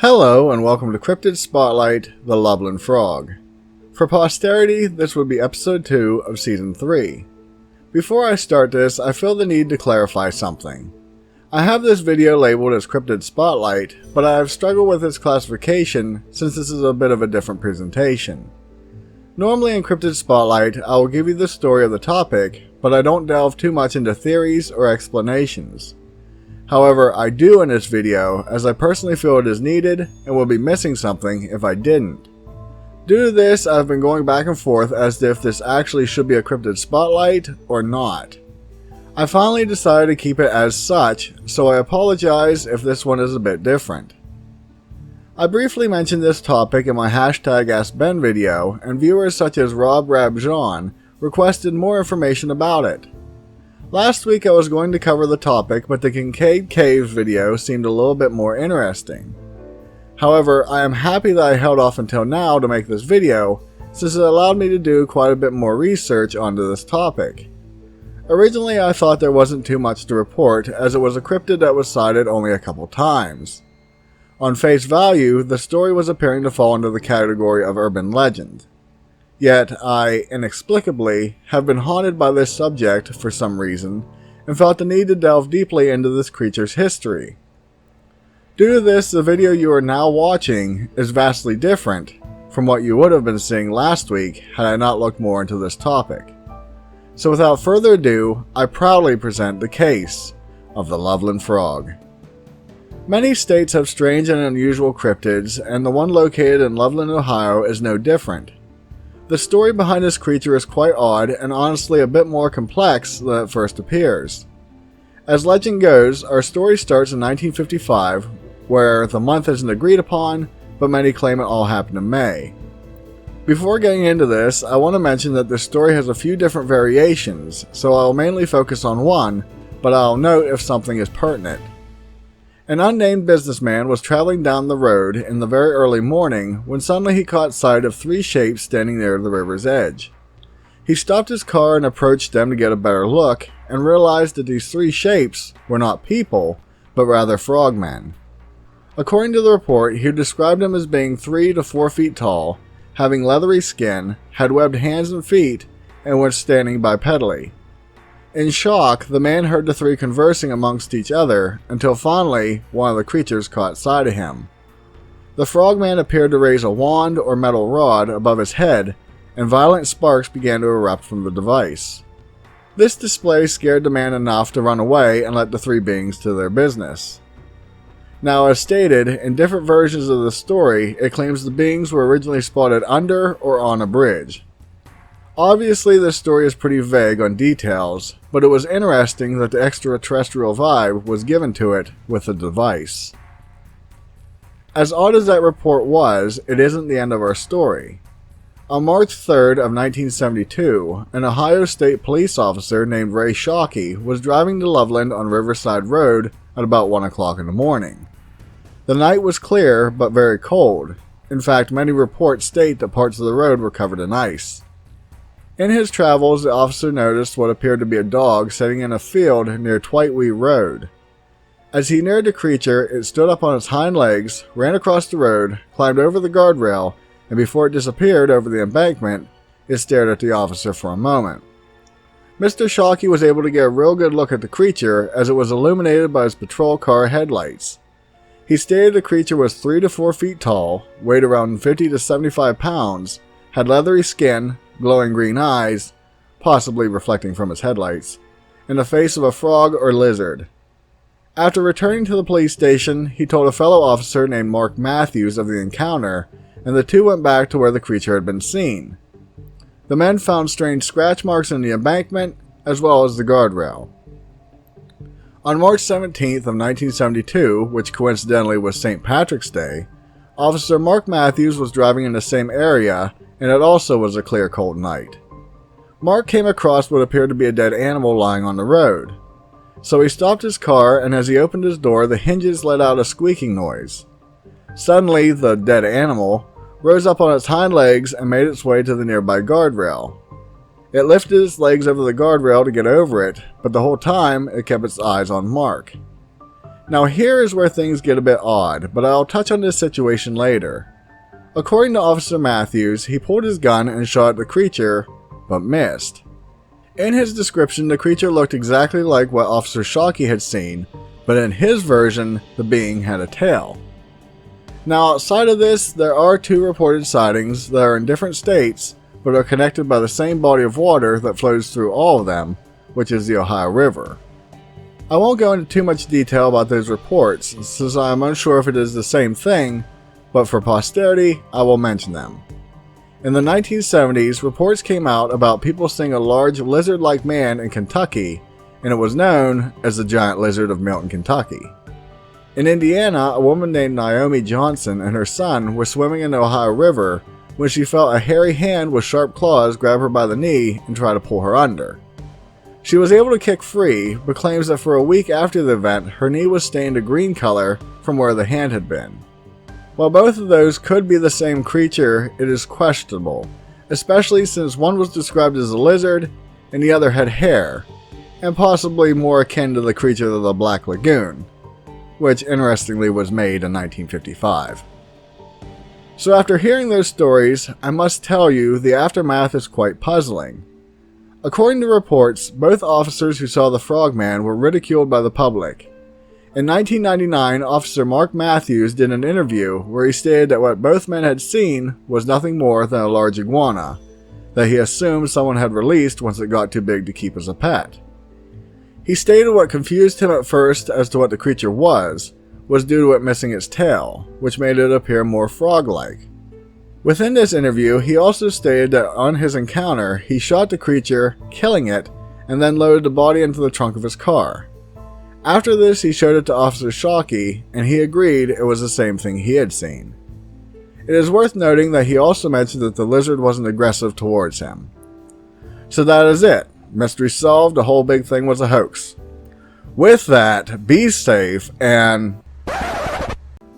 Hello and welcome to Cryptid Spotlight, the Loveland Frog. For posterity, this would be episode 2 of season 3. Before I start this, I feel the need to clarify something. I have this video labeled as Cryptid Spotlight, but I have struggled with its classification since this is a bit of a different presentation. Normally in Cryptid Spotlight, I will give you the story of the topic, but I don't delve too much into theories or explanations. However, I do in this video, as I personally feel it is needed and will be missing something if I didn't. Due to this, I've been going back and forth as to if this actually should be a Cryptid Spotlight or not. I finally decided to keep it as such, so I apologize if this one is a bit different. I briefly mentioned this topic in my #AskBen video, and viewers such as Rob Rabjan requested more information about it. Last week I was going to cover the topic, but the Kincaid Caves video seemed a little bit more interesting. However, I am happy that I held off until now to make this video, since it allowed me to do quite a bit more research onto this topic. Originally I thought there wasn't too much to report, as it was a cryptid that was sighted only a couple times. On face value, the story was appearing to fall into the category of urban legend. Yet, I, inexplicably, have been haunted by this subject for some reason, and felt the need to delve deeply into this creature's history. Due to this, the video you are now watching is vastly different from what you would have been seeing last week had I not looked more into this topic. So without further ado, I proudly present the case of the Loveland Frog. Many states have strange and unusual cryptids, and the one located in Loveland, Ohio is no different. The story behind this creature is quite odd and honestly a bit more complex than it first appears. As legend goes, our story starts in 1955, where the month isn't agreed upon, but many claim it all happened in May. Before getting into this, I want to mention that this story has a few different variations, so I'll mainly focus on one, but I'll note if something is pertinent. An unnamed businessman was traveling down the road in the very early morning when suddenly he caught sight of 3 shapes standing near the river's edge. He stopped his car and approached them to get a better look, and realized that these 3 shapes were not people, but rather frogmen. According to the report, he described them as being 3 to 4 feet tall, having leathery skin, had webbed hands and feet, and were standing bipedally. In shock, the man heard the 3 conversing amongst each other, until finally one of the creatures caught sight of him. The frogman appeared to raise a wand or metal rod above his head, and violent sparks began to erupt from the device. This display scared the man enough to run away and let the 3 beings to their business. Now, as stated, in different versions of the story, it claims the beings were originally spotted under or on a bridge. Obviously, this story is pretty vague on details, but it was interesting that the extraterrestrial vibe was given to it with the device. As odd as that report was, it isn't the end of our story. On March 3rd of 1972, an Ohio State police officer named Ray Shockey was driving to Loveland on Riverside Road at about 1 o'clock in the morning. The night was clear, but very cold. In fact, many reports state that parts of the road were covered in ice. In his travels, the officer noticed what appeared to be a dog sitting in a field near Twitewee Road. As he neared the creature, it stood up on its hind legs, ran across the road, climbed over the guardrail, and before it disappeared over the embankment, it stared at the officer for a moment. Mr. Shockey was able to get a real good look at the creature as it was illuminated by his patrol car headlights. He stated the creature was 3 to 4 feet tall, weighed around 50 to 75 pounds, had leathery skin, glowing green eyes, possibly reflecting from his headlights, and the face of a frog or lizard. After returning to the police station, he told a fellow officer named Mark Matthews of the encounter, and the two went back to where the creature had been seen. The men found strange scratch marks in the embankment, as well as the guardrail. On March 17th of 1972, which coincidentally was St. Patrick's Day, Officer Mark Matthews was driving in the same area, and it also was a clear, cold night. Mark came across what appeared to be a dead animal lying on the road. So he stopped his car, and as he opened his door, the hinges let out a squeaking noise. Suddenly, the dead animal rose up on its hind legs and made its way to the nearby guardrail. It lifted its legs over the guardrail to get over it, but the whole time it kept its eyes on Mark. Now here is where things get a bit odd, but I'll touch on this situation later. According to Officer Matthews, he pulled his gun and shot at the creature, but missed. In his description, the creature looked exactly like what Officer Shockey had seen, but in his version, the being had a tail. Now outside of this, there are 2 reported sightings that are in different states, but are connected by the same body of water that flows through all of them, which is the Ohio River. I won't go into too much detail about those reports, since I am unsure if it is the same thing, but for posterity, I will mention them. In the 1970s, reports came out about people seeing a large lizard-like man in Kentucky, and it was known as the giant lizard of Milton, Kentucky. In Indiana, a woman named Naomi Johnson and her son were swimming in the Ohio River when she felt a hairy hand with sharp claws grab her by the knee and try to pull her under. She was able to kick free, but claims that for a week after the event, her knee was stained a green color from where the hand had been. While both of those could be the same creature, it is questionable, especially since one was described as a lizard and the other had hair, and possibly more akin to the creature of the Black Lagoon, which interestingly was made in 1955. So after hearing those stories, I must tell you the aftermath is quite puzzling. According to reports, both officers who saw the Frogman were ridiculed by the public. In 1999, Officer Mark Matthews did an interview where he stated that what both men had seen was nothing more than a large iguana, that he assumed someone had released once it got too big to keep as a pet. He stated what confused him at first as to what the creature was due to it missing its tail, which made it appear more frog-like. Within this interview, he also stated that on his encounter, he shot the creature, killing it, and then loaded the body into the trunk of his car. After this, he showed it to Officer Shockey, and he agreed it was the same thing he had seen. It is worth noting that he also mentioned that the lizard wasn't aggressive towards him. So that is it. Mystery solved, the whole big thing was a hoax. With that, be safe and...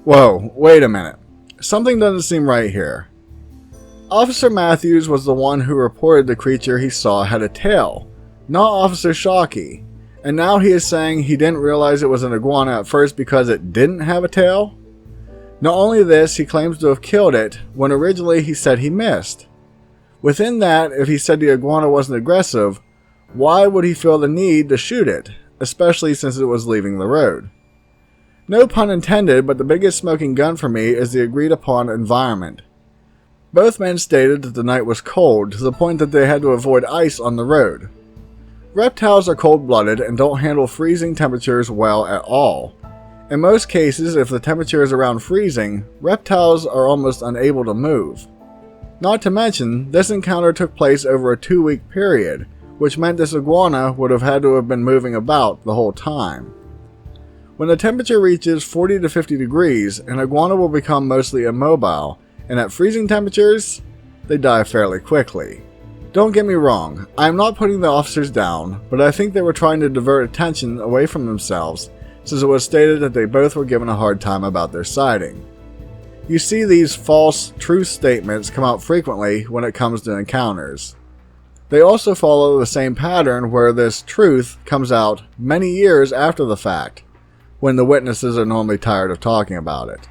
Whoa, wait a minute. Something doesn't seem right here. Officer Matthews was the one who reported the creature he saw had a tail, not Officer Shockey. And now he is saying he didn't realize it was an iguana at first because it didn't have a tail? Not only this, he claims to have killed it when originally he said he missed. Within that, if he said the iguana wasn't aggressive, why would he feel the need to shoot it, especially since it was leaving the road? No pun intended, but the biggest smoking gun for me is the agreed upon environment. Both men stated that the night was cold to the point that they had to avoid ice on the road. Reptiles are cold-blooded and don't handle freezing temperatures well at all. In most cases, if the temperature is around freezing, reptiles are almost unable to move. Not to mention, this encounter took place over a 2-week period, which meant this iguana would have had to have been moving about the whole time. When the temperature reaches 40 to 50 degrees, an iguana will become mostly immobile, and at freezing temperatures, they die fairly quickly. Don't get me wrong, I am not putting the officers down, but I think they were trying to divert attention away from themselves, since it was stated that they both were given a hard time about their sighting. You see these false truth statements come out frequently when it comes to encounters. They also follow the same pattern where this truth comes out many years after the fact, when the witnesses are normally tired of talking about it.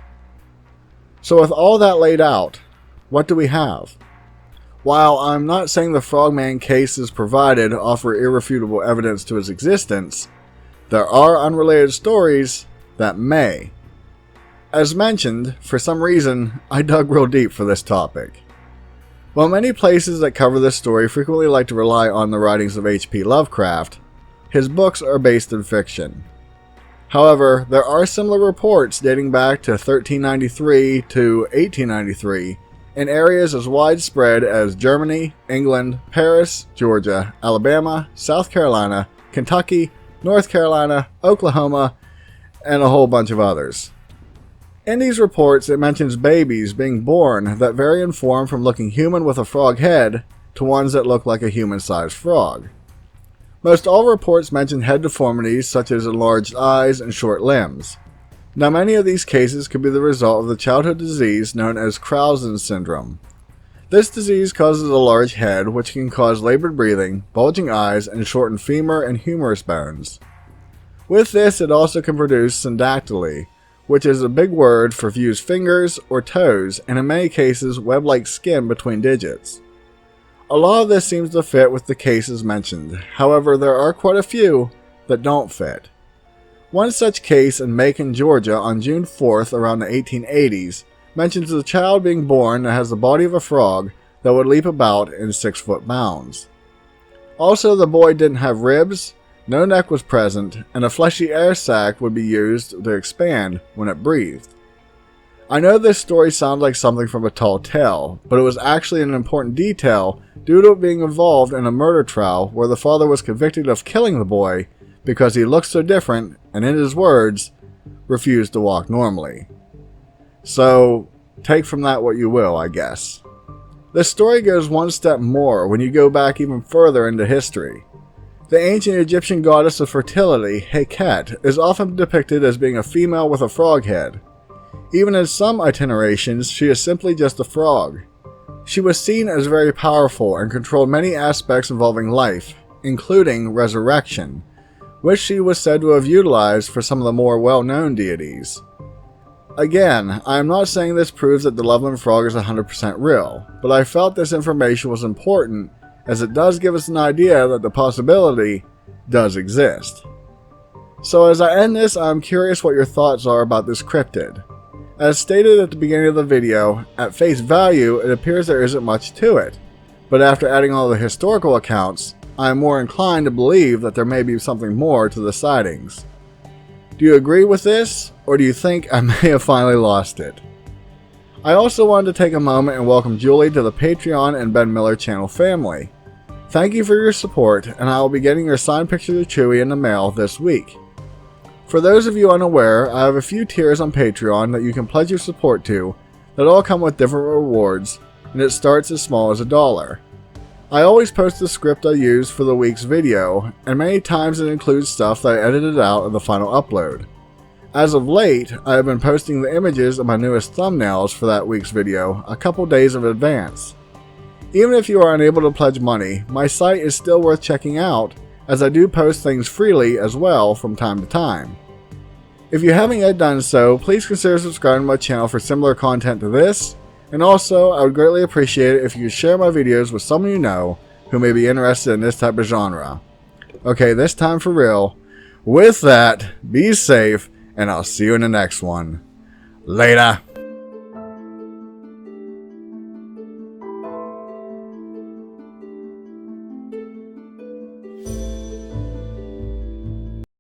So with all that laid out, what do we have? While I'm not saying the Frogman cases provided offer irrefutable evidence to its existence, there are unrelated stories that may. As mentioned, for some reason, I dug real deep for this topic. While many places that cover this story frequently like to rely on the writings of H.P. Lovecraft, his books are based in fiction. However, there are similar reports dating back to 1393 to 1893 in areas as widespread as Germany, England, Paris, Georgia, Alabama, South Carolina, Kentucky, North Carolina, Oklahoma, and a whole bunch of others. In these reports, it mentions babies being born that vary in form from looking human with a frog head to ones that look like a human-sized frog. Most all reports mention head deformities such as enlarged eyes and short limbs. Now many of these cases could be the result of the childhood disease known as Krausen syndrome. This disease causes a large head which can cause labored breathing, bulging eyes, and shortened femur and humerus bones. With this, it also can produce syndactyly, which is a big word for fused fingers or toes, and in many cases web-like skin between digits. A lot of this seems to fit with the cases mentioned, however there are quite a few that don't fit. One such case in Macon, Georgia on June 4th around the 1880s mentions a child being born that has the body of a frog that would leap about in 6-foot bounds. Also, the boy didn't have ribs, no neck was present, and a fleshy air sac would be used to expand when it breathed. I know this story sounds like something from a tall tale, but it was actually an important detail due to it being involved in a murder trial where the father was convicted of killing the boy because he looked so different and, in his words, refused to walk normally. So, take from that what you will, I guess. The story goes one step more when you go back even further into history. The ancient Egyptian goddess of fertility, Heket, is often depicted as being a female with a frog head. Even in some itinerations, she is simply just a frog. She was seen as very powerful and controlled many aspects involving life, including resurrection, which she was said to have utilized for some of the more well-known deities. Again, I am not saying this proves that the Loveland Frog is 100% real, but I felt this information was important as it does give us an idea that the possibility does exist. So as I end this, I am curious what your thoughts are about this cryptid. As stated at the beginning of the video, at face value it appears there isn't much to it, but after adding all the historical accounts, I am more inclined to believe that there may be something more to the sightings. Do you agree with this, or do you think I may have finally lost it? I also wanted to take a moment and welcome Julie to the Patreon and Ben Miller channel family. Thank you for your support, and I will be getting your signed picture of Chewie in the mail this week. For those of you unaware, I have a few tiers on Patreon that you can pledge your support to that all come with different rewards, and it starts as small as $1. I always post the script I use for the week's video, and many times it includes stuff that I edited out of the final upload. As of late, I have been posting the images of my newest thumbnails for that week's video a couple days in advance. Even if you are unable to pledge money, my site is still worth checking out, as I do post things freely as well from time to time. If you haven't yet done so, please consider subscribing to my channel for similar content to this, and also I would greatly appreciate it if you could share my videos with someone you know who may be interested in this type of genre. Okay, this time for real. With that, be safe, and I'll see you in the next one. Later.